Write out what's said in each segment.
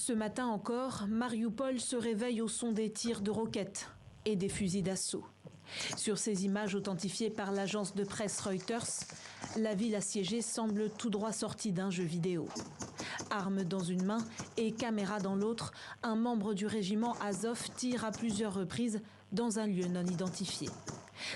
Ce matin encore, Marioupol se réveille au son des tirs de roquettes et des fusils d'assaut. Sur ces images authentifiées par l'agence de presse Reuters, la ville assiégée semble tout droit sortie d'un jeu vidéo. Arme dans une main et caméra dans l'autre, un membre du régiment Azov tire à plusieurs reprises dans un lieu non identifié.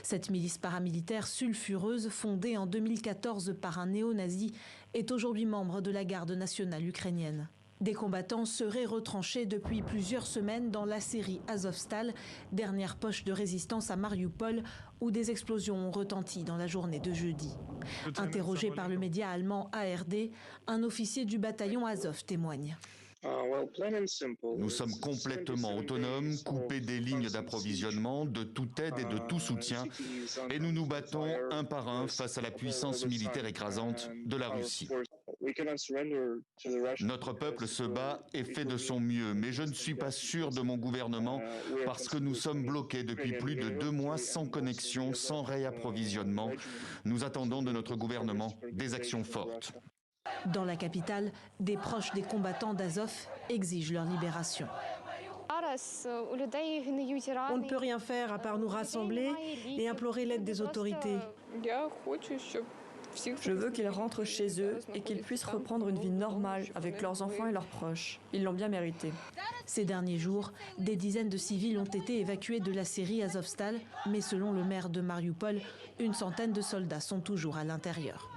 Cette milice paramilitaire sulfureuse, fondée en 2014 par un néo-nazi, est aujourd'hui membre de la garde nationale ukrainienne. Des combattants seraient retranchés depuis plusieurs semaines dans la série Azovstal, dernière poche de résistance à Marioupol, où des explosions ont retenti dans la journée de jeudi. Interrogé par le média allemand ARD, un officier du bataillon Azov témoigne. Nous sommes complètement autonomes, coupés des lignes d'approvisionnement, de toute aide et de tout soutien, et nous nous battons un par un face à la puissance militaire écrasante de la Russie. Notre peuple se bat et fait de son mieux, mais je ne suis pas sûr de mon gouvernement parce que nous sommes bloqués depuis plus de 2 mois sans connexion, sans réapprovisionnement. Nous attendons de notre gouvernement des actions fortes. Dans la capitale, des proches des combattants d'Azov exigent leur libération. On ne peut rien faire à part nous rassembler et implorer l'aide des autorités. Je veux qu'ils rentrent chez eux et qu'ils puissent reprendre une vie normale avec leurs enfants et leurs proches. Ils l'ont bien mérité. Ces derniers jours, des dizaines de civils ont été évacués de la série Azovstal, mais selon le maire de Marioupol, une centaine de soldats sont toujours à l'intérieur.